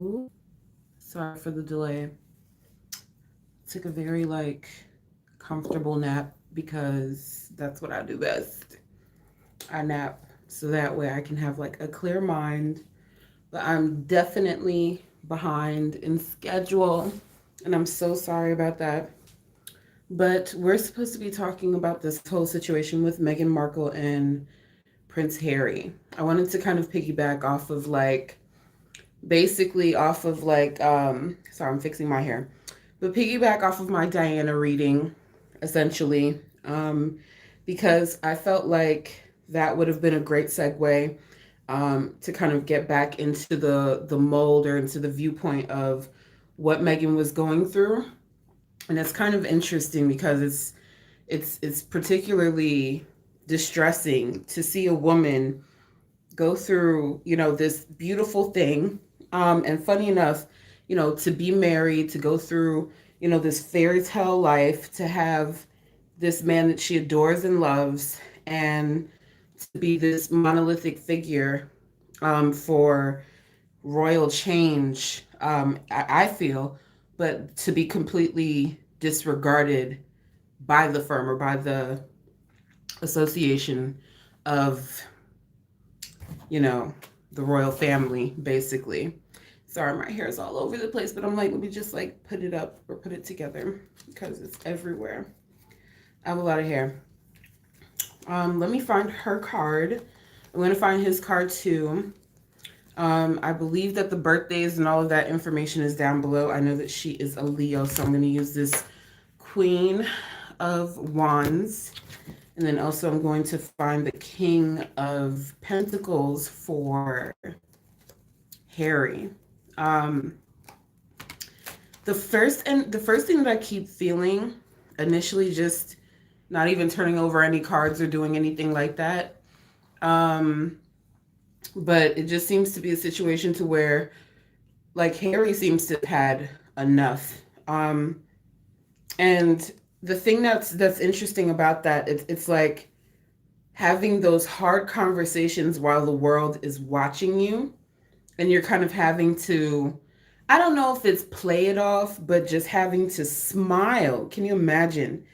Ooh, sorry for the delay. Took a very comfortable nap because that's what I do best. I nap so that way I can have like a clear mind. But I'm definitely behind in schedule, and I'm so sorry about that. But we're supposed to be talking about this whole situation with Meghan Markle and Prince Harry. I wanted to kind of piggyback off of basically off of sorry, I'm fixing my hair. But piggyback off of my Diana reading, essentially, because I felt like that would have been a great segue to kind of get back into the mold or into the viewpoint of what Megan was going through. And it's kind of interesting because it's particularly distressing to see a woman go through, this beautiful thing. And funny enough, to be married, to go through, this fairy tale life, to have this man that she adores and loves, and to be this monolithic figure for royal change, I feel, but to be completely disregarded by the firm or by the association of you know, the royal family, basically. Sorry, my hair is all over the place, but I'm like, let me just put it up or put it together because it's everywhere. I have a lot of hair. Let me find her card. I'm going to find his card too. I believe that the birthdays and all of that information is down below. I know that she is a Leo, so I'm going to use this Queen of Wands. And then also I'm going to find the King of Pentacles for Harry. Um, the first thing that I keep feeling initially, just not even turning over any cards or doing anything like that. Um, but it just seems to be a situation to where Harry seems to have had enough. And the thing that's interesting about that, it's like having those hard conversations while the world is watching you, and you're kind of having to, I don't know if it's play it off, but just having to smile. Can you imagine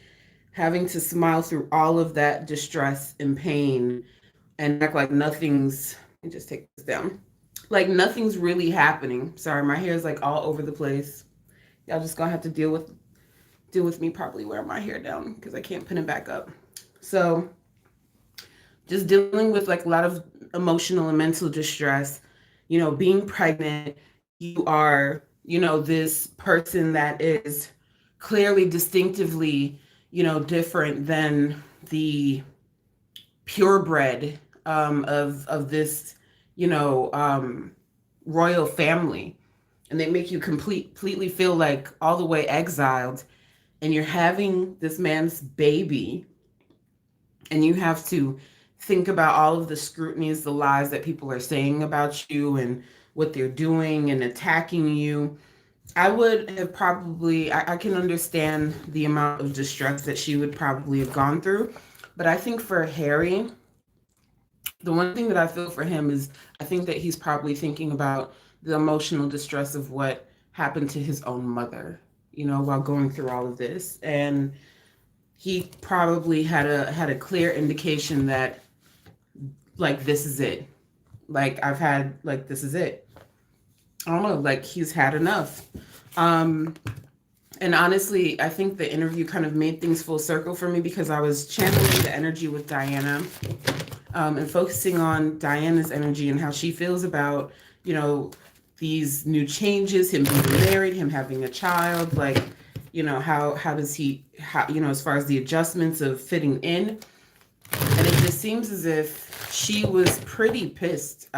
having to smile through all of that distress and pain and act like nothing's, let me just take this down, like nothing's really happening. Sorry, my hair is like all over the place. Y'all just gonna have to deal with me probably wearing my hair down because I can't pin it back up. So just dealing with like a lot of emotional and mental distress, being pregnant, you are, this person that is clearly distinctively, different than the purebred of this, you know, um, royal family. And they make you completely feel like all the way exiled, and you're having this man's baby, and you have to think about all of the scrutinies, the lies that people are saying about you and what they're doing and attacking you. I would have probably, I can understand the amount of distress that she would probably have gone through. But I think for Harry, the one thing that I feel for him is I think that he's probably thinking about the emotional distress of what happened to his own mother, while going through all of this. And he probably had a clear indication that this is it. I've had this is it. I don't know, he's had enough. Um and honestly, I think the interview kind of made things full circle for me because I was channeling the energy with Diana, and focusing on Diana's energy and how she feels about, you know, these new changes, him being married, him having a child, how does he, as far as the adjustments of fitting in. And it just seems as if she was pretty pissed,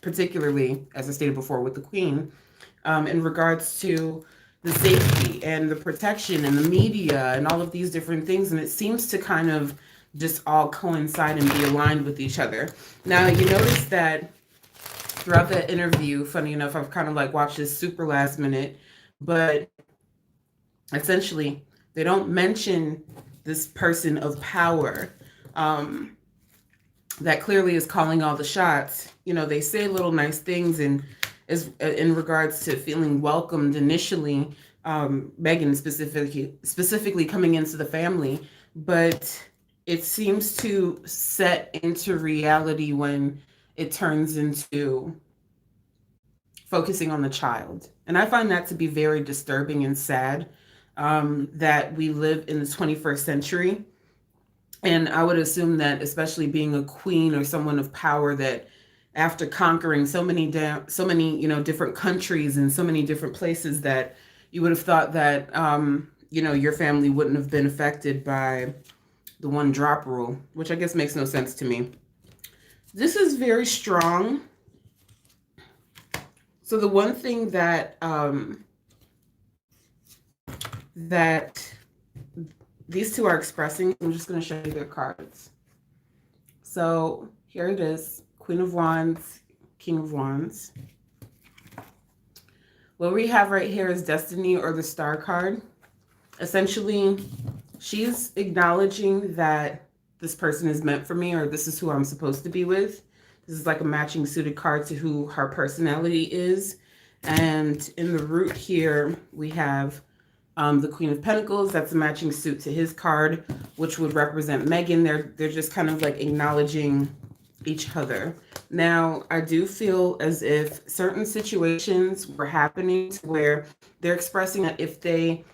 particularly, as I stated before, with the Queen, in regards to the safety and the protection and the media and all of these different things. And it seems to kind of just all coincide and be aligned with each other. Now, you notice that throughout that interview, funny enough, I've kind of watched this super last minute, but essentially, they don't mention this person of power, um, that clearly is calling all the shots. They say little nice things, and is in regards to feeling welcomed initially. Meghan specifically coming into the family, but it seems to set into reality when it turns into focusing on the child. And I find that to be very disturbing and sad, that we live in the 21st century. And I would assume that, especially being a queen or someone of power, that after conquering so many, different countries and so many different places, that you would have thought that, your family wouldn't have been affected by the one drop rule, which I guess makes no sense to me. This is very strong. So the one thing that these two are expressing, I'm just going to show you their cards. So here it is, Queen of Wands, King of Wands. What we have right here is Destiny, or the Star card. Essentially, she's acknowledging that this person is meant for me, or this is who I'm supposed to be with. This is like a matching suited card to who her personality is. And in the root here, we have the Queen of Pentacles. That's a matching suit to his card, which would represent Meghan. They're just kind of like acknowledging each other. Now, I do feel as if certain situations were happening to where they're expressing that if they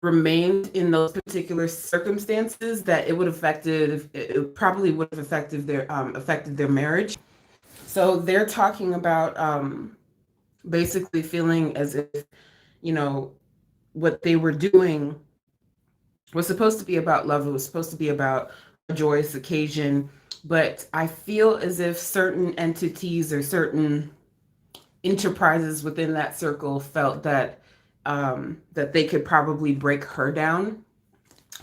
remained in those particular circumstances, that it probably would have affected their marriage. So they're talking about basically feeling as if, what they were doing was supposed to be about love. It was supposed to be about a joyous occasion. But I feel as if certain entities or certain enterprises within that circle felt that that they could probably break her down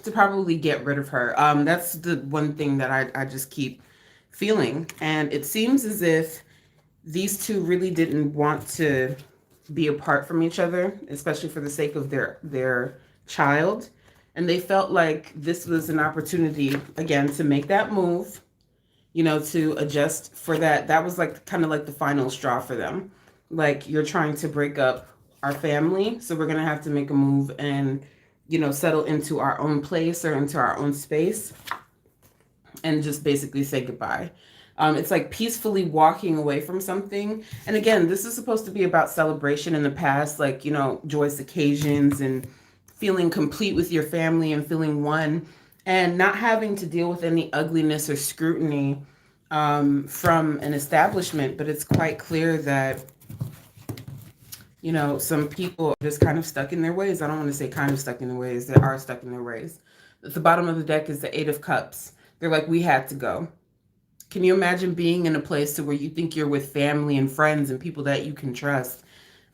to probably get rid of her. That's the one thing that I just keep feeling. And it seems as if these two really didn't want to be apart from each other, especially for the sake of their child. And they felt like this was an opportunity, again, to make that move, to adjust for that. That was like kind of like the final straw for them. Like, you're trying to break up our family, so we're going to have to make a move and, settle into our own place or into our own space and just basically say goodbye. It's like peacefully walking away from something. And again, this is supposed to be about celebration in the past, like, joyous occasions and feeling complete with your family and feeling one, and not having to deal with any ugliness or scrutiny from an establishment. But it's quite clear that, some people are just kind of stuck in their ways. I don't want to say kind of stuck in their ways. They are stuck in their ways. At the bottom of the deck is the Eight of Cups. They're like, we had to go. Can you imagine being in a place to where you think you're with family and friends and people that you can trust,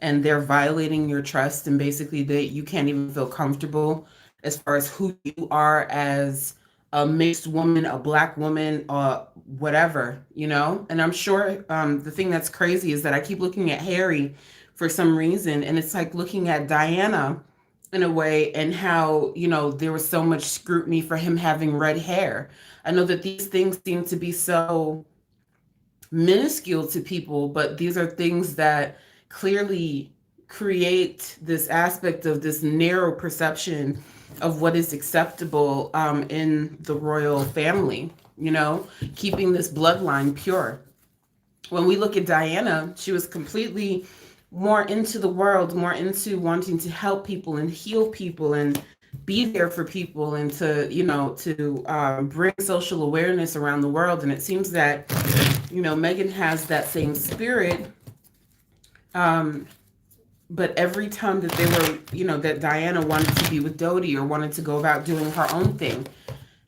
and they're violating your trust, and basically you can't even feel comfortable as far as who you are as a mixed woman, a black woman, whatever, And I'm sure the thing that's crazy is that I keep looking at Harry for some reason, and it's like looking at Diana in a way, and how, there was so much scrutiny for him having red hair. I know that these things seem to be so minuscule to people, but these are things that clearly create this aspect of this narrow perception of what is acceptable in the royal family, keeping this bloodline pure. When we look at Diana, she was completely more into the world, more into wanting to help people and heal people and be there for people, and to bring social awareness around the world. And it seems that, Meghan has that same spirit. But every time that they were, that Diana wanted to be with Dodi or wanted to go about doing her own thing,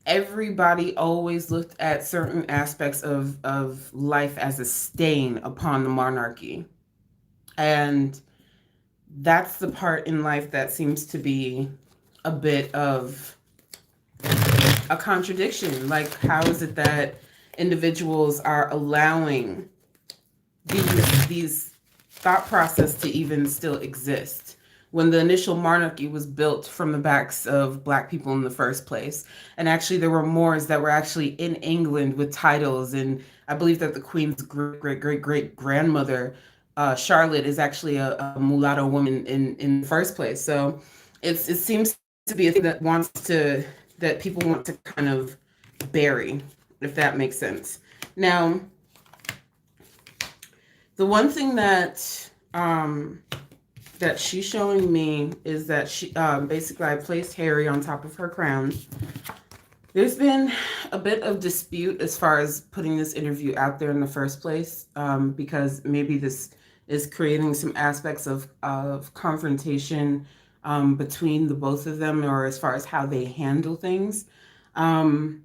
everybody always looked at certain aspects of life as a stain upon the monarchy. And that's the part in life that seems to be a bit of a contradiction. Like, how is it that individuals are allowing these thought process to even still exist when the initial monarchy was built from the backs of Black people in the first place? And actually, there were Moors that were actually in England with titles, and I believe that the Queen's great grandmother Charlotte is actually a mulatto woman in the first place. So it seems to be a thing that wants to that people want to kind of bury, if that makes sense. Now, the one thing that she's showing me is that she basically I placed Harry on top of her crown. There's been a bit of dispute as far as putting this interview out there in the first place, because maybe this is creating some aspects of confrontation between the both of them, or as far as how they handle things. Um,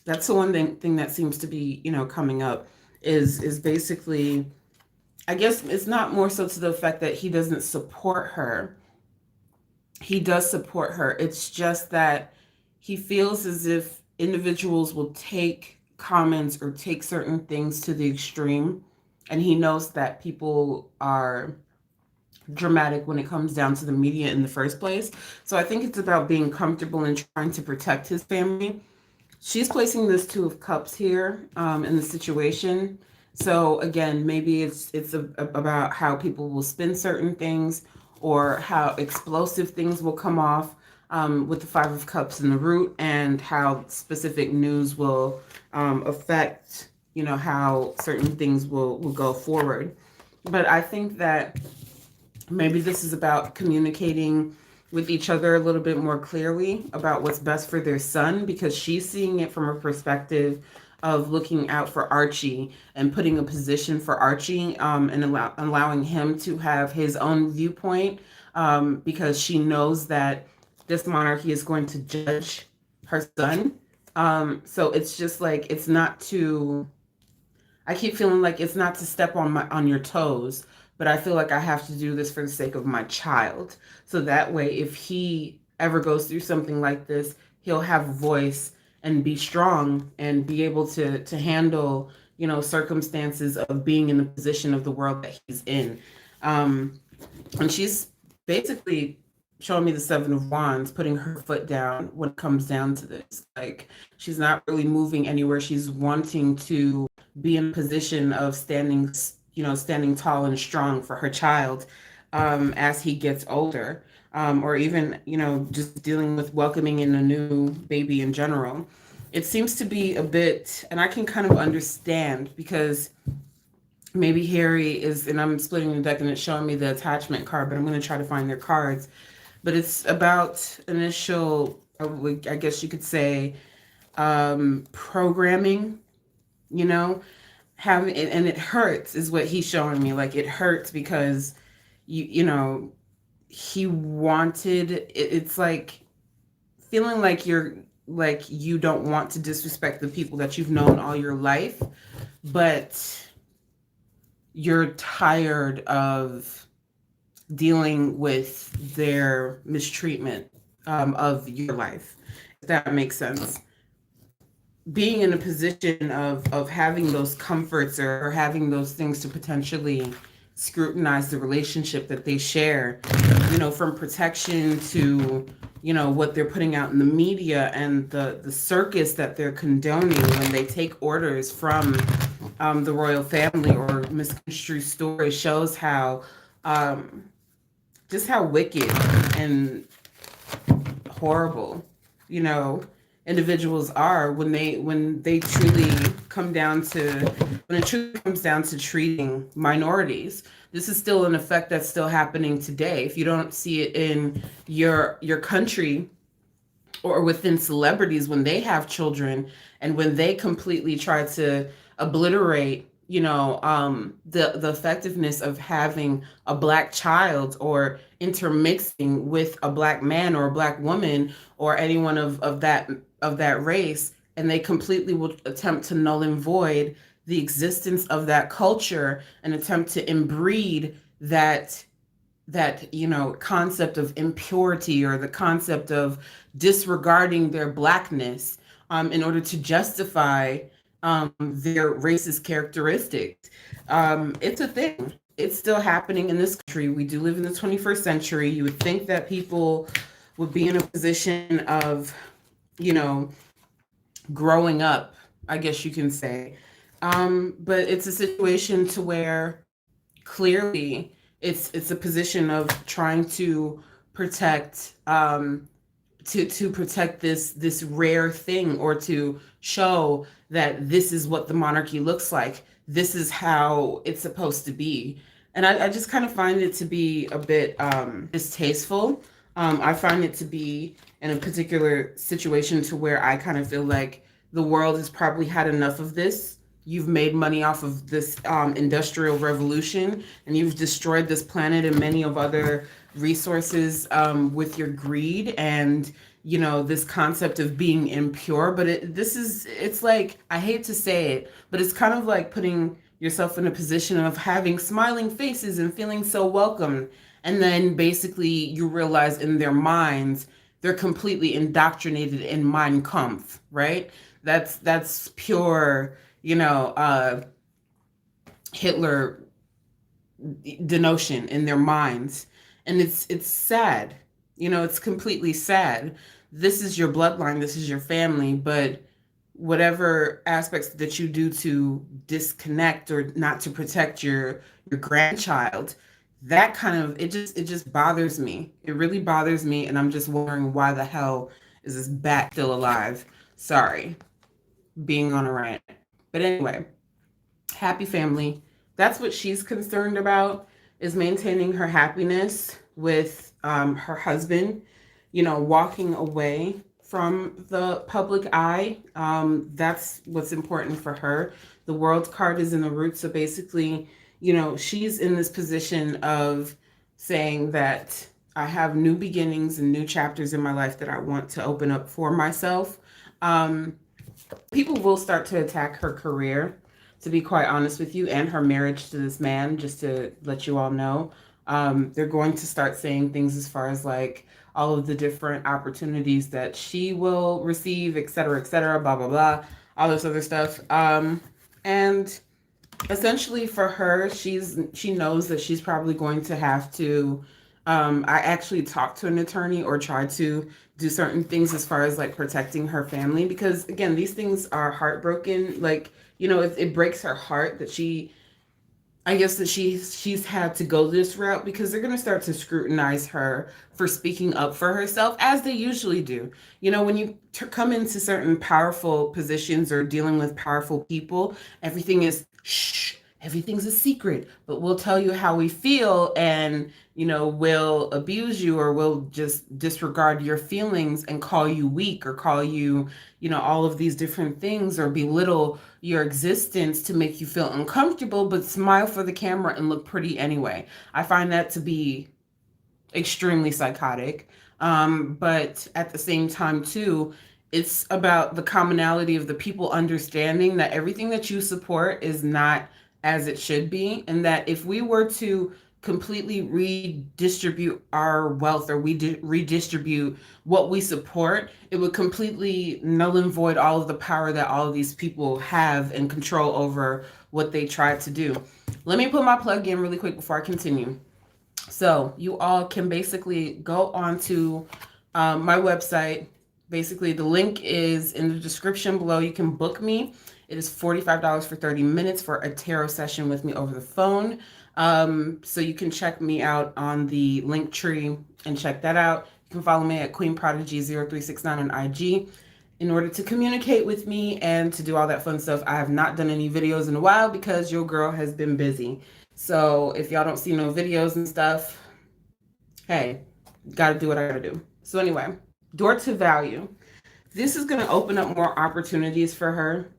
that's the one thing that seems to be, coming up is basically, I guess it's not more so to the effect that he doesn't support her. He does support her. It's just that he feels as if individuals will take comments or take certain things to the extreme. And he knows that people are dramatic when it comes down to the media in the first place. So I think it's about being comfortable and trying to protect his family. She's placing this Two of Cups here in the situation. So again, maybe about how people will spin certain things, or how explosive things will come off with the Five of Cups in the root, and how specific news will affect, how certain things will go forward. But I think that maybe this is about communicating with each other a little bit more clearly about what's best for their son, because she's seeing it from a perspective of looking out for Archie and putting a position for Archie, and allowing him to have his own viewpoint, because she knows that this monarchy is going to judge her son. So it's just like, it's not to, I keep feeling like it's not to step on your toes, but I feel like I have to do this for the sake of my child. So that way, if he ever goes through something like this, he'll have a voice and be strong and be able to handle, circumstances of being in the position of the world that he's in. Um, and she's basically showing me the Seven of Wands, putting her foot down when it comes down to this. Like, she's not really moving anywhere. She's wanting to be in a position of standing tall and strong for her child, as he gets older, or even, just dealing with welcoming in a new baby in general. It seems to be a bit, and I can kind of understand, because maybe Harry is, and I'm splitting the deck and it's showing me the attachment card, but I'm going to try to find their cards. But it's about initial, I guess you could say, programming, you know, having, and it hurts is what he's showing me. Like, it hurts because you know, he wanted, it's like feeling like you don't want to disrespect the people that you've known all your life, but you're tired of dealing with their mistreatment of your life, if that makes sense. Being in a position of having those comforts, or having those things to potentially scrutinize the relationship that they share, from protection to, what they're putting out in the media, and the circus that they're condoning when they take orders from the royal family, or misconstrued story, shows how um, just how wicked and horrible, you know, individuals are when they truly come down to when it truly comes down to treating minorities. This is still an effect that's still happening today. If you don't see it in your country, or within celebrities when they have children, and when they completely try to obliterate, the effectiveness of having a black child, or intermixing with a black man or a black woman, or anyone of that race, and they completely will attempt to null and void the existence of that culture, and attempt to inbreed that concept of impurity, or the concept of disregarding their blackness, in order to justify their racist characteristics. It's a thing. It's still happening in this country. We do live in the 21st century. You would think that people would be in a position of, you know growing up, I guess you can say. But it's a situation to where clearly it's a position of trying to protect to protect this rare thing, or to show that this is what the monarchy looks like. This is how it's supposed to be. And I just kind of find it to be a bit distasteful. I find it to be in a particular situation to where I kind of feel like the world has probably had enough of this. You've made money off of this industrial revolution, and you've destroyed this planet and many of other resources with your greed and this concept of being impure. But it's like, I hate to say it, but it's kind of like putting yourself in a position of having smiling faces and feeling so welcome, and then basically you realize in their minds they're completely indoctrinated in Mein Kampf, right? That's pure, Hitler denotion in their minds. And it's sad. It's completely sad. This is your bloodline, this is your family, but whatever aspects that you do to disconnect or not to protect your grandchild, that kind of, it just bothers me. It really bothers me, and I'm just wondering, why the hell is this bat still alive? Sorry, being on a rant. But anyway, happy family. That's what she's concerned about, is maintaining her happiness with her husband, walking away from the public eye. That's what's important for her. The world card is in the root. So basically, she's in this position of saying that I have new beginnings and new chapters in my life that I want to open up for myself. People will start to attack her career, to be quite honest with you, and her marriage to this man, just to let you all know. They're going to start saying things as far as like all of the different opportunities that she will receive, et cetera, blah, blah, blah, all this other stuff. And essentially for her, she knows that she's probably going to have to, I actually talked to an attorney, or try to do certain things as far as like protecting her family, because again, these things are heartbroken. Like, it breaks her heart that I guess that she's had to go this route, because they're going to start to scrutinize her for speaking up for herself, as they usually do. When you come into certain powerful positions or dealing with powerful people, everything is shh, everything's a secret, but we'll tell you how we feel, and we'll abuse you, or we'll just disregard your feelings and call you weak, or call you, all of these different things, or belittle your existence to make you feel uncomfortable, but smile for the camera and look pretty anyway. I find that to be extremely psychotic. But at the same time too, it's about the commonality of the people understanding that everything that you support is not as it should be, and that if we were to completely redistribute our wealth, or we redistribute what we support, it would completely null and void all of the power that all of these people have and control over what they try to do. Let me put my plug in really quick before I continue. So you all can basically go on to my website. Basically, the link is in the description below. You can book me. It is $45 for 30 minutes for a tarot session with me over the phone. So you can check me out on the link tree and check that out. You can follow me at Queen Prodigy 0369 on IG in order to communicate with me and to do all that fun stuff. I have not done any videos in a while because your girl has been busy. So if y'all don't see no videos and stuff, hey, gotta do what I gotta do. So anyway, door to value. This is gonna open up more opportunities for her.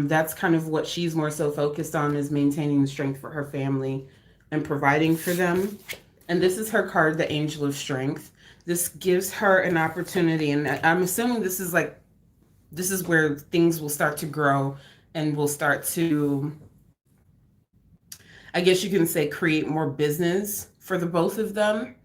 That's kind of what she's more so focused on, is maintaining the strength for her family and providing for them. And this is her card, the Angel of Strength. This gives her an opportunity, and I'm assuming this is where things will start to grow and will start to, I guess you can say, create more business for the both of them.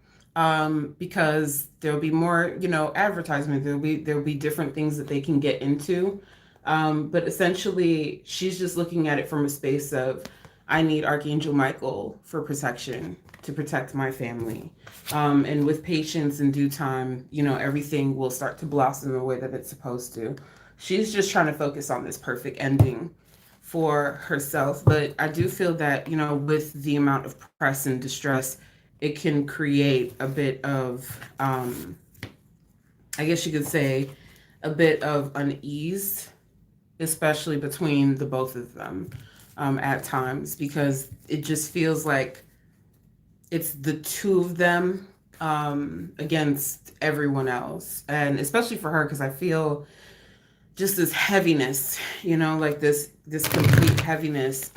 Because there'll be more, advertisement. There'll be different things that they can get into. But essentially, she's just looking at it from a space of, I need Archangel Michael for protection, to protect my family. And with patience and due time, everything will start to blossom the way that it's supposed to. She's just trying to focus on this perfect ending for herself. But I do feel that, with the amount of press and distress, it can create a bit of, I guess you could say, a bit of unease, especially between the both of them at times, because it just feels like it's the two of them against everyone else. And especially for her, because I feel just this heaviness, like this complete heaviness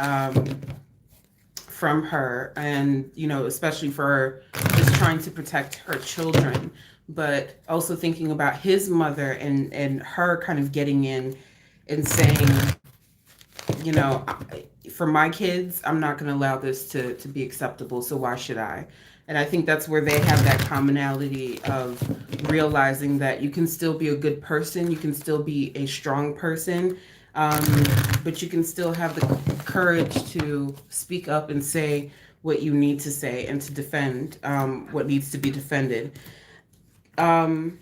from her, and especially for her just trying to protect her children, but also thinking about his mother and her kind of getting in and saying, you know, for my kids, I'm not going to allow this to be acceptable. So why should I? And I think that's where they have that commonality of realizing that you can still be a good person, you can still be a strong person, um, but you can still have the courage to speak up and say what you need to say and to defend what needs to be defended. Um,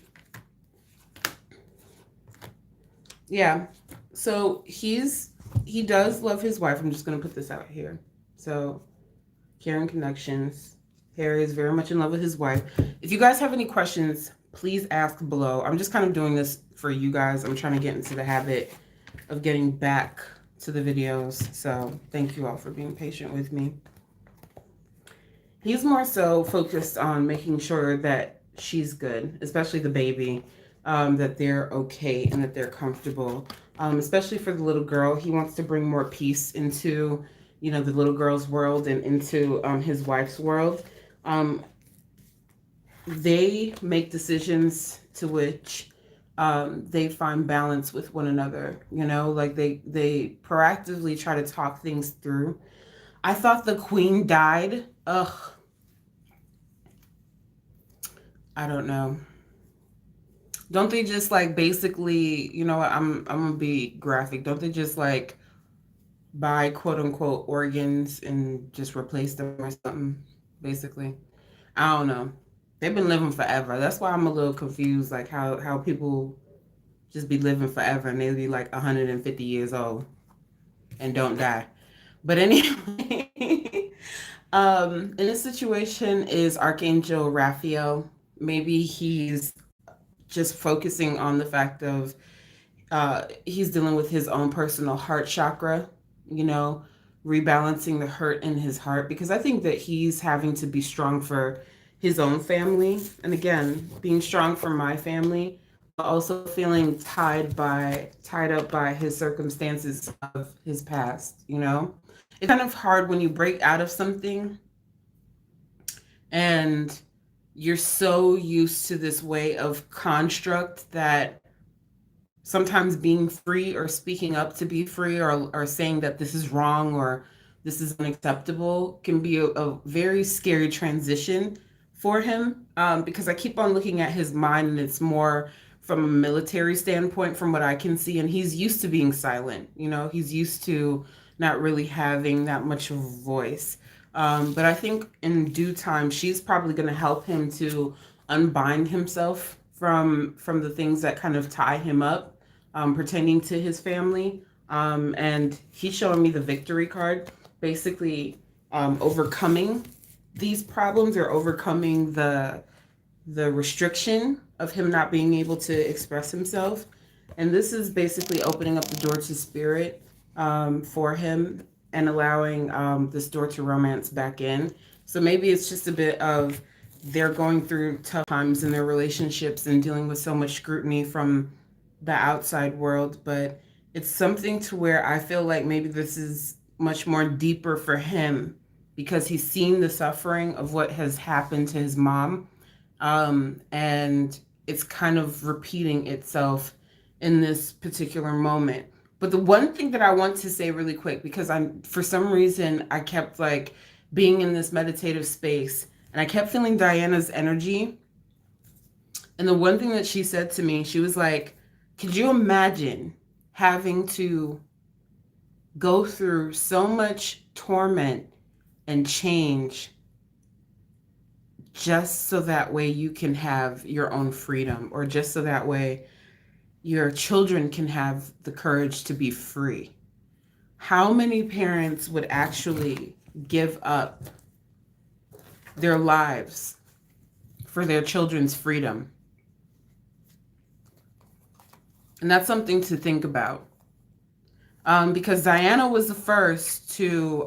yeah. So he does love his wife. I'm just gonna put this out here. So Karen Connections. Harry is very much in love with his wife. If you guys have any questions, please ask below. I'm just kind of doing this for you guys. I'm trying to get into the habit of getting back to the videos. So thank you all for being patient with me. He's more so focused on making sure that she's good, especially the baby, that they're okay and that they're comfortable. Especially for the little girl, he wants to bring more peace into, the little girl's world and into his wife's world. Um, they make decisions to which they find balance with one another. Like they proactively try to talk things through. I thought the queen died. Ugh. I don't know. Don't they just like basically, what, I'm gonna be graphic. Don't they just like buy quote unquote organs and just replace them or something? Basically. I don't know. They've been living forever. That's why I'm a little confused, like how people just be living forever and they be like 150 years old and don't die. But anyway, in this situation is Archangel Raphael. Maybe he's just focusing on the fact of he's dealing with his own personal heart chakra, you know, rebalancing the hurt in his heart, because I think that he's having to be strong for his own family. And again, being strong for my family, but also feeling tied up by his circumstances of his past, It's kind of hard when you break out of something and you're so used to this way of construct that sometimes being free or speaking up to be free, or saying that this is wrong or this is unacceptable, can be a very scary transition for him, because I keep on looking at his mind and it's more from a military standpoint from what I can see, and he's used to being silent. He's used to not really having that much of a voice. But I think in due time, she's probably going to help him to unbind himself from the things that kind of tie him up, pertaining to his family. And he's showing me the victory card, basically overcoming these problems, or overcoming the restriction of him not being able to express himself. And this is basically opening up the door to spirit, for him, and allowing this door to romance back in. So maybe it's just a bit of they're going through tough times in their relationships and dealing with so much scrutiny from the outside world, but it's something to where I feel like maybe this is much more deeper for him, because he's seen the suffering of what has happened to his mom, and it's kind of repeating itself in this particular moment. But the one thing that I want to say really quick, because for some reason I kept like being in this meditative space and I kept feeling Diana's energy. And the one thing that she said to me, she was like, could you imagine having to go through so much torment and change just so that way you can have your own freedom, or just so that way your children can have the courage to be free? how many parents would actually give up their lives for their children's freedom? And that's something to think about. Because Diana was the first to,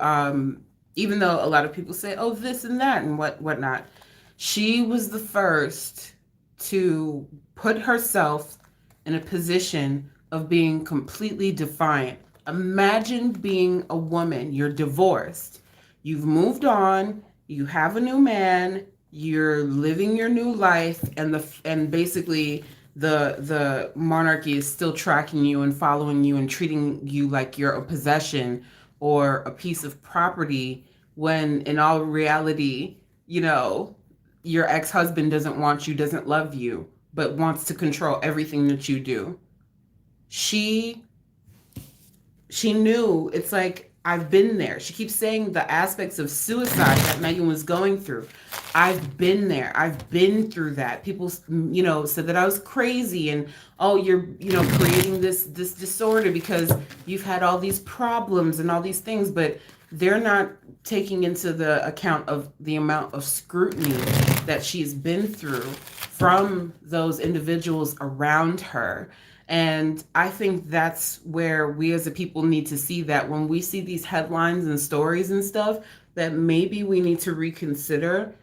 even though a lot of people say, "Oh, this and that and whatnot," she was the first to put herself in a position of being completely defiant. Imagine being a woman. You're divorced. You've moved on. You have a new man. You're living your new life, and basically the monarchy is still tracking you and following you and treating you like you're a possession or a piece of property, when in all reality, your ex-husband doesn't want you, doesn't love you, but wants to control everything that you do. She she knew. It's like, I've been there. She keeps saying the aspects of suicide that Meghan was going through. I've been there. I've been through that. People, said that I was crazy, and, oh, you're, creating this disorder because you've had all these problems and all these things, but they're not taking into the account of the amount of scrutiny that she's been through from those individuals around her. And I think that's where we as a people need to see that when we see these headlines and stories and stuff, that maybe we need to reconsider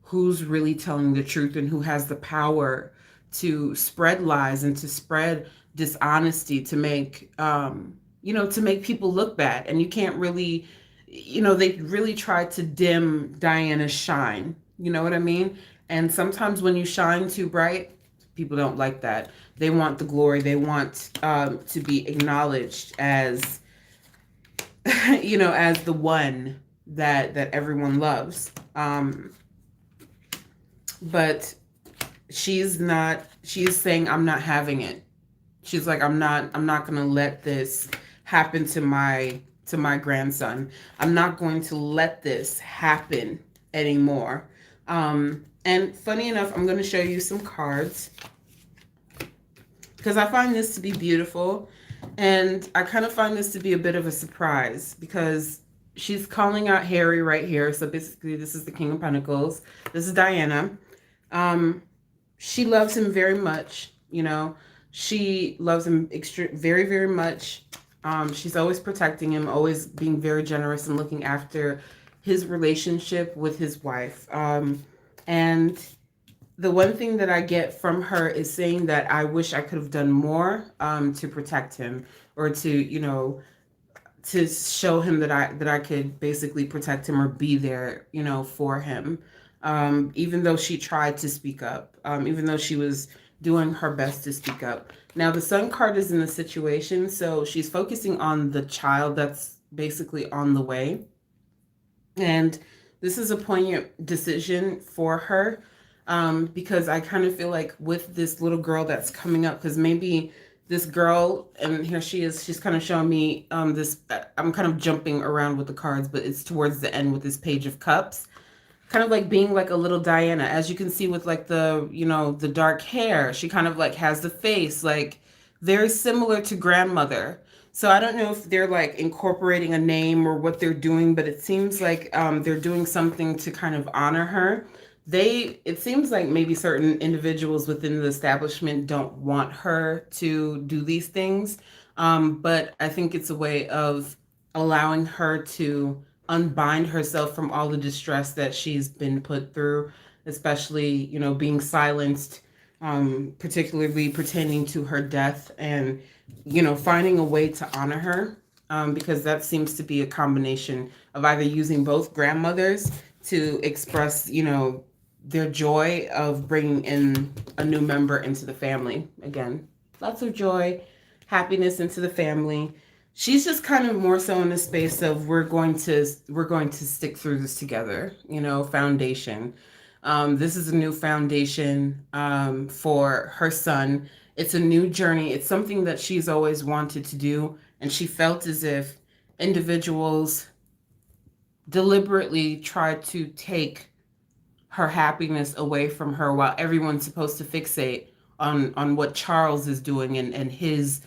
who's really telling the truth and who has the power to spread lies and to spread dishonesty to make, to make people look bad. And you can't really, they really try to dim Diana's shine. You know what I mean? And sometimes when you shine too bright, people don't like that. They want the glory. They want to be acknowledged as, as the one that everyone loves. But she's not. She's saying, "I'm not having it." She's like, "I'm not going to let this happen to my grandson. I'm not going to let this happen anymore." And funny enough, I'm going to show you some cards because I find this to be beautiful, and I kind of find this to be a bit of a surprise because she's calling out Harry right here. So basically, this is the King of Pentacles. This is Diana. She loves him very much. She loves him very, very much. She's always protecting him, always being very generous and looking after his relationship with his wife. And the one thing that I get from her is saying that I wish I could have done more to protect him, or to show him that I could basically protect him or be there, for him. Even though she tried to speak up, even though she was doing her best to speak up. Now, the Sun card is in the situation, so she's focusing on the child that's basically on the way. And this is a poignant decision for her, because I kind of feel like with this little girl that's coming up, because maybe this girl, and here she is, she's kind of showing me this, I'm kind of jumping around with the cards, but it's towards the end with this Page of Cups, kind of like being like a little Diana, as you can see with like the dark hair. She kind of like has the face like very similar to grandmother. So I don't know if they're like incorporating a name or what they're doing, but it seems like they're doing something to kind of honor her. It seems like maybe certain individuals within the establishment don't want her to do these things. But I think it's a way of allowing her to unbind herself from all the distress that she's been put through, especially, being silenced, particularly pertaining to her death, and, finding a way to honor her, because that seems to be a combination of either using both grandmothers to express, their joy of bringing in a new member into the family. Again, lots of joy, happiness into the family. She's just kind of more so in the space of we're going to stick through this together, foundation. This is a new foundation for her son. It's a new journey. It's something that she's always wanted to do, and she felt as if individuals deliberately tried to take her happiness away from her, while everyone's supposed to fixate on what Charles is doing and his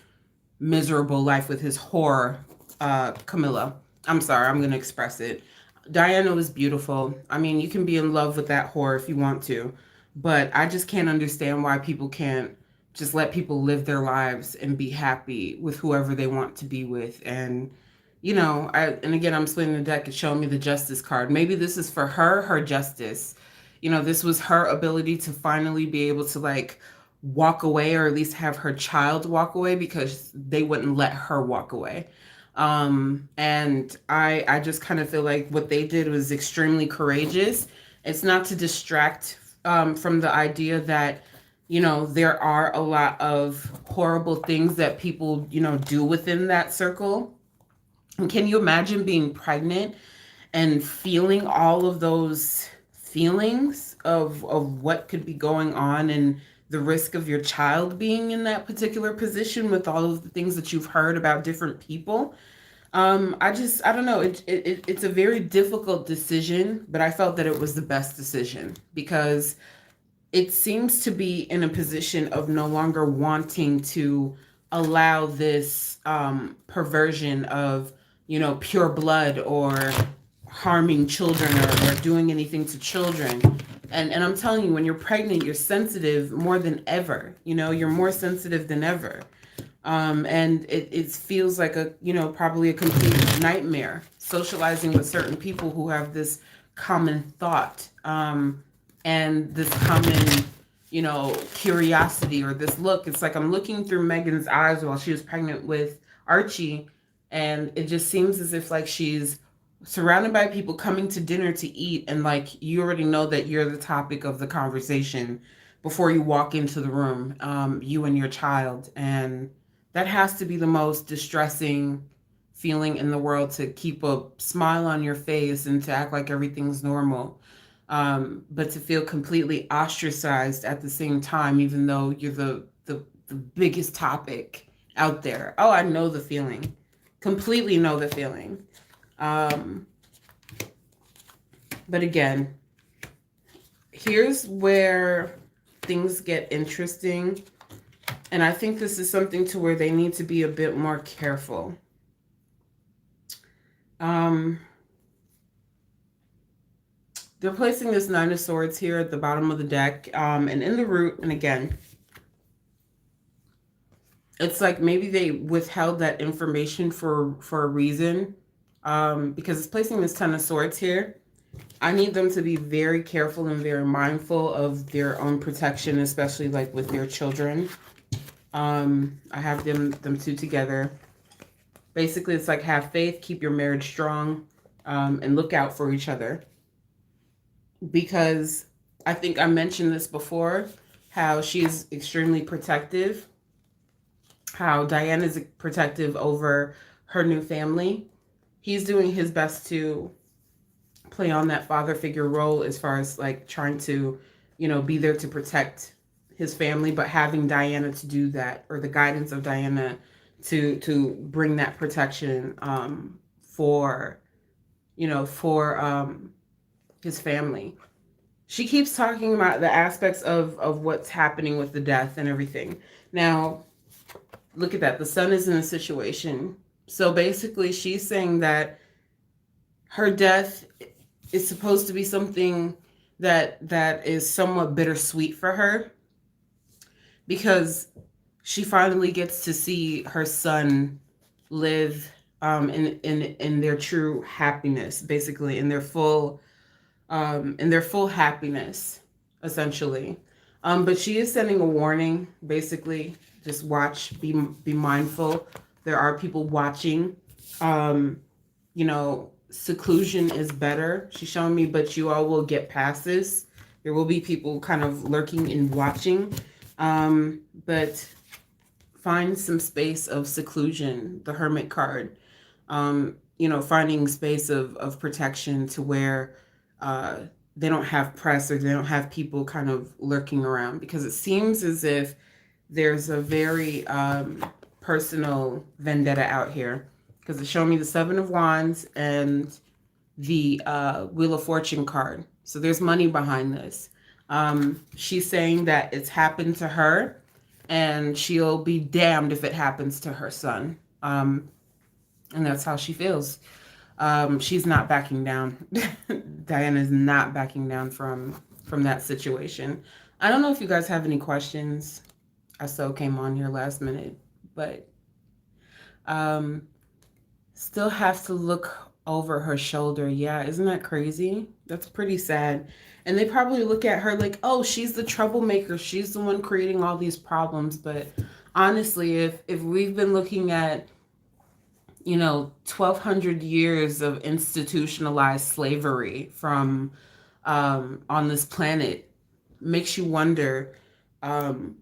miserable life with his horror Camilla. I'm sorry, I'm going to express it. Diana was beautiful. I mean, you can be in love with that whore if you want to, but I just can't understand why people can't just let people live their lives and be happy with whoever they want to be with. And, and again, I'm splitting the deck and showing me the justice card. Maybe this is for her, her justice. This was her ability to finally be able to like walk away, or at least have her child walk away, because they wouldn't let her walk away. And I just kind of feel like what they did was extremely courageous. It's not to distract from the idea that, there are a lot of horrible things that people, do within that circle. And can you imagine being pregnant and feeling all of those feelings of what could be going on, and the risk of your child being in that particular position with all of the things that you've heard about different people? I don't know. It's a very difficult decision, but I felt that it was the best decision, because it seems to be in a position of no longer wanting to allow this perversion of, pure blood, or harming children, or doing anything to children. And I'm telling you, when you're pregnant, you're sensitive more than ever. You're more sensitive than ever. And it feels like probably a complete nightmare socializing with certain people who have this common thought, and this common, curiosity, or this look. It's like I'm looking through Meghan's eyes while she was pregnant with Archie, and it just seems as if like she's surrounded by people coming to dinner to eat, and like you already know that you're the topic of the conversation before you walk into the room, you and your child. And that has to be the most distressing feeling in the world, to keep a smile on your face and to act like everything's normal. But to feel completely ostracized at the same time, even though you're the biggest topic out there. Oh, I know the feeling. Completely know the feeling. But again, here's where things get interesting. And I think this is something to where they need to be a bit more careful. They're placing this Nine of Swords here at the bottom of the deck, and in the root. And again, it's like maybe they withheld that information for a reason, because it's placing this Ten of Swords here. I need them to be very careful and very mindful of their own protection, especially like with their children. I have them two together. Basically, it's like have faith, keep your marriage strong, and look out for each other. Because I think I mentioned this before, how she's extremely protective, how Diana's protective over her new family. He's doing his best to play on that father figure role, as far as like trying to, be there to protect his family, but having Diana to do that, or the guidance of Diana to bring that protection for his family. She keeps talking about the aspects of what's happening with the death and everything. Now, look at that. The sun is in a situation. So basically, she's saying that her death is supposed to be something that is somewhat bittersweet for her, because she finally gets to see her son live in their true happiness, basically in their full happiness, essentially. But she is sending a warning, basically. Just watch, be mindful. There are people watching. Seclusion is better. She's showing me, but you all will get past this. There will be people kind of lurking and watching. But find some space of seclusion, the Hermit card. Finding space of protection, to where they don't have press, or they don't have people kind of lurking around, because it seems as if there's a very personal vendetta out here, because it's showing me the Seven of Wands and the Wheel of Fortune card. So there's money behind this. She's saying that it's happened to her, and she'll be damned if it happens to her son. and that's how she feels. She's not backing down. Diana's not backing down from that situation. I don't know if you guys have any questions. I so came on here last minute, but um, still have to look over her shoulder. Yeah, isn't that crazy? That's pretty sad. And they probably look at her like, oh, she's the troublemaker. She's the one creating all these problems. But honestly, if we've been looking at 1,200 years of institutionalized slavery from on this planet, makes you wonder, um,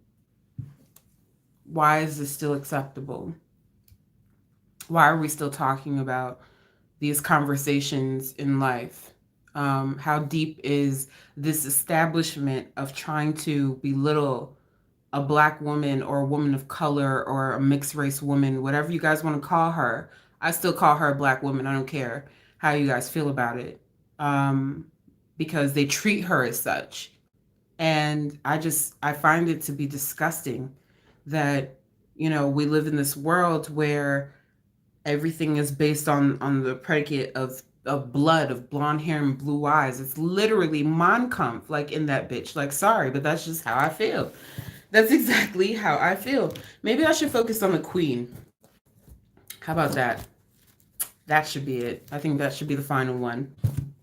why is this still acceptable? Why are we still talking about these conversations in life? How deep is this establishment of trying to belittle a black woman or a woman of color or a mixed race woman, whatever you guys want to call her? I still call her a black woman. I don't care how you guys feel about it, um, because they treat her as such. And I find it to be disgusting that, we live in this world where everything is based on the predicate of blood, of blonde hair and blue eyes. It's literally Mon Kampf, like in that bitch. Like, sorry, but that's just how I feel. That's exactly how I feel. Maybe I should focus on the queen. How about that? That should be it. I think that should be the final one.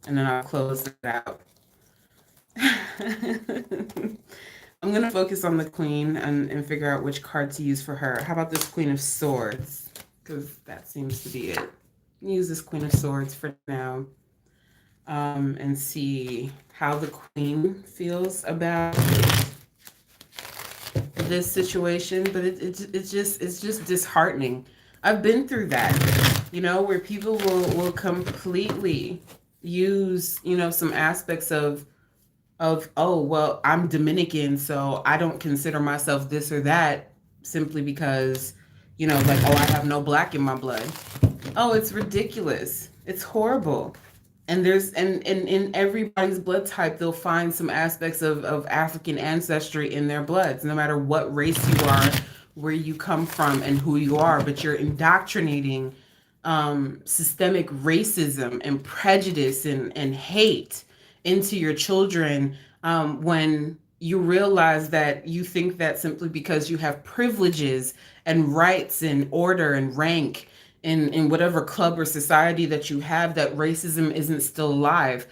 And then I'll close it out. I'm going to focus on the queen and figure out which card to use for her. How about this Queen of Swords? Because that seems to be it. Use this Queen of Swords for now, and see how the queen feels about this situation. But it's just disheartening. I've been through that, where people will completely use, some aspects of, oh, well, I'm Dominican, so I don't consider myself this or that simply because, like, oh, I have no black in my blood. Oh, it's ridiculous. It's horrible. And there's and in everybody's blood type, they'll find some aspects of African ancestry in their bloods, no matter what race you are, where you come from, and who you are. But you're indoctrinating systemic racism and prejudice and hate into your children, when you realize that you think that simply because you have privileges and rights and order and rank in whatever club or society that you have, that racism isn't still alive.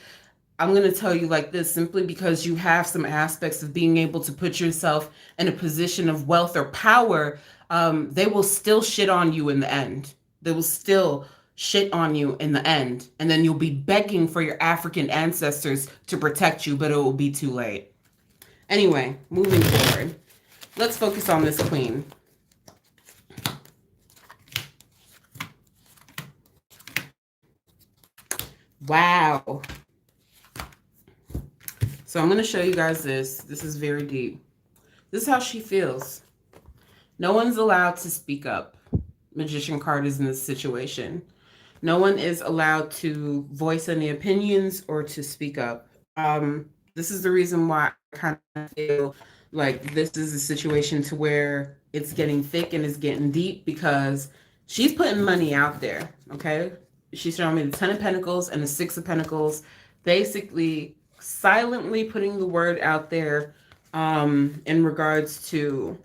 I'm going to tell you like this: simply because you have some aspects of being able to put yourself in a position of wealth or power, they will still shit on you in the end. They will still shit on you in the end. And then you'll be begging for your African ancestors to protect you, but it will be too late. Anyway, moving forward, let's focus on this queen. Wow. So I'm going to show you guys this. This is very deep. This is how she feels. No one's allowed to speak up. Magician card is in this situation. No one is allowed to voice any opinions or to speak up. This is the reason why I kind of feel like this is a situation to where it's getting thick and it's getting deep, because she's putting money out there, okay? She's showing me the 10 of Pentacles and the 6 of Pentacles, basically silently putting the word out there, in regards to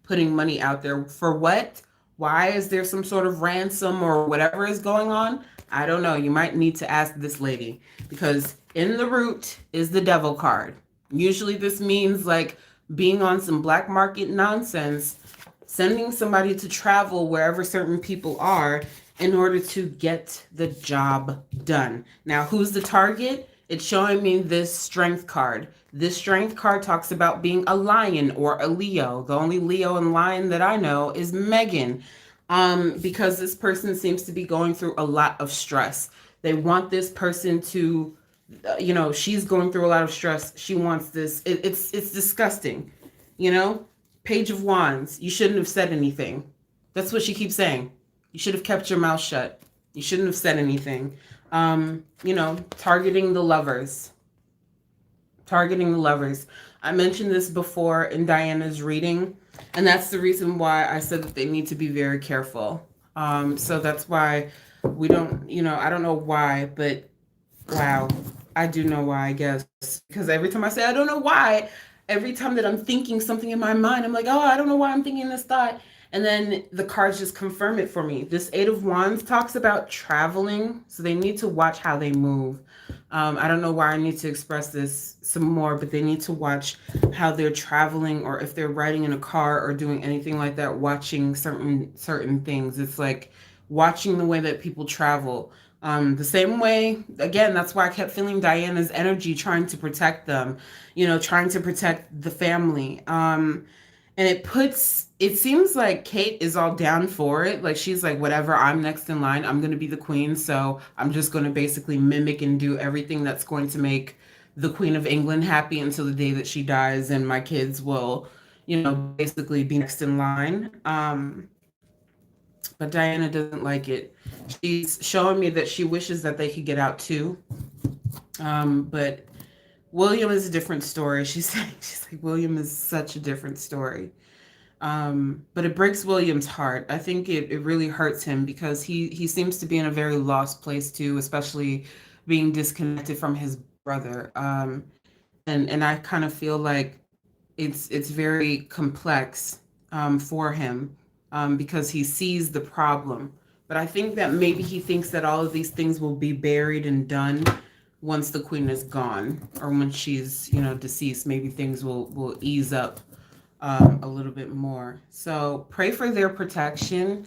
putting money out there. For what? Why? Is there some sort of ransom or whatever is going on? I don't know. You might need to ask this lady, because in the root is the devil card. Usually this means like being on some black market nonsense, sending somebody to travel wherever certain people are in order to get the job done. Now, who's the target? It's showing me this strength card. This strength card talks about being a lion or a Leo. The only Leo and lion that I know is Meghan, because this person seems to be going through a lot of stress. They want this person to, she's going through a lot of stress. She wants this. It's disgusting. Page of Wands. You shouldn't have said anything. That's what she keeps saying. You should have kept your mouth shut. You shouldn't have said anything. Targeting the lovers. Targeting the lovers. I mentioned this before in Diana's reading, and that's the reason why I said that they need to be very careful. So that's why we don't, I don't know why, but wow, I do know why, I guess. Because every time I say I don't know why, every time that I'm thinking something in my mind, I'm like, oh, I don't know why I'm thinking this thought. And then the cards just confirm it for me. This Eight of Wands talks about traveling, so they need to watch how they move. I don't know why I need to express this some more, but they need to watch how they're traveling, or if they're riding in a car or doing anything like that, watching certain things. It's like watching the way that people travel. The same way, again, that's why I kept feeling Diana's energy, trying to protect them, trying to protect the family. And it seems like Kate is all down for it. Like she's like, whatever, I'm next in line. I'm going to be the queen. So I'm just going to basically mimic and do everything that's going to make the Queen of England happy until the day that she dies. And my kids will, basically be next in line. But Diana doesn't like it. She's showing me that she wishes that they could get out too. But William is a different story. She's like, William is such a different story. But it breaks William's heart. I think it really hurts him because he seems to be in a very lost place too, especially being disconnected from his brother. And I kind of feel like it's very complex for him because he sees the problem. But I think that maybe he thinks that all of these things will be buried and done once the queen is gone, or when she's deceased. Maybe things will ease up a little bit more. So pray for their protection.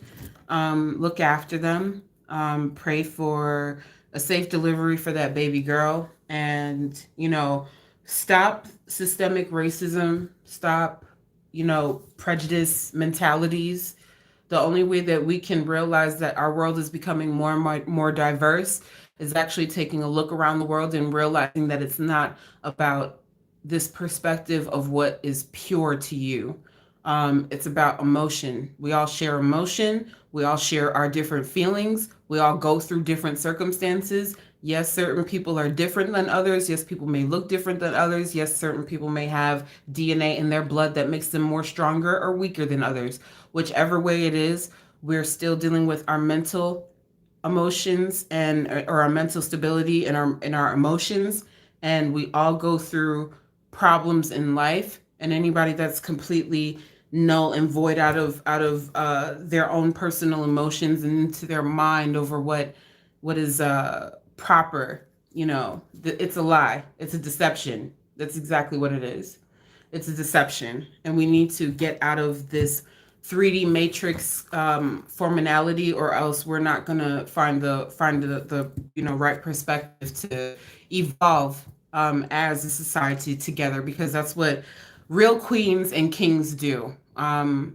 Look after them. Pray for a safe delivery for that baby girl, and stop systemic racism. Stop prejudice mentalities. The only way that we can realize that our world is becoming more and more diverse is actually taking a look around the world and realizing that it's not about this perspective of what is pure to you. It's about emotion. We all share emotion. We all share our different feelings. We all go through different circumstances. Yes, certain people are different than others. Yes, people may look different than others. Yes, certain people may have DNA in their blood that makes them more stronger or weaker than others. Whichever way it is, we're still dealing with our mental emotions and or our mental stability and our emotions, and we all go through problems in life. And anybody that's completely null and void out of their own personal emotions and into their mind over what is proper, it's a lie. It's a deception. That's exactly what it is. It's a deception, and we need to get out of this 3D matrix formality, or else we're not gonna find the right perspective to evolve as a society together, because that's what real queens and kings do.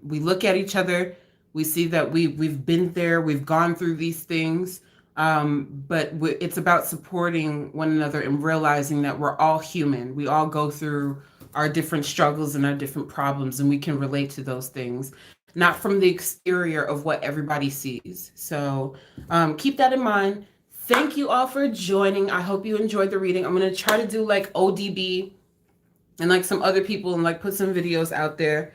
We look at each other, we see that we've been there, we've gone through these things, but it's about supporting one another and realizing that we're all human. We all go through our different struggles and our different problems, and we can relate to those things, not from the exterior of what everybody sees. So keep that in mind. Thank you all for joining. I hope you enjoyed the reading. I'm going to try to do like ODB and like some other people and like put some videos out there.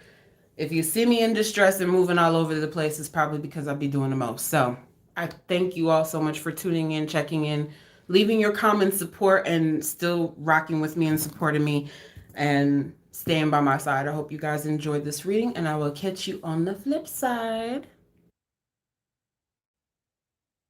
If you see me in distress and moving all over the place, it's probably because I'll be doing the most. So I thank you all so much for tuning in, checking in, leaving your comments, support, and still rocking with me and supporting me and staying by my side. I hope you guys enjoyed this reading, and I will catch you on the flip side.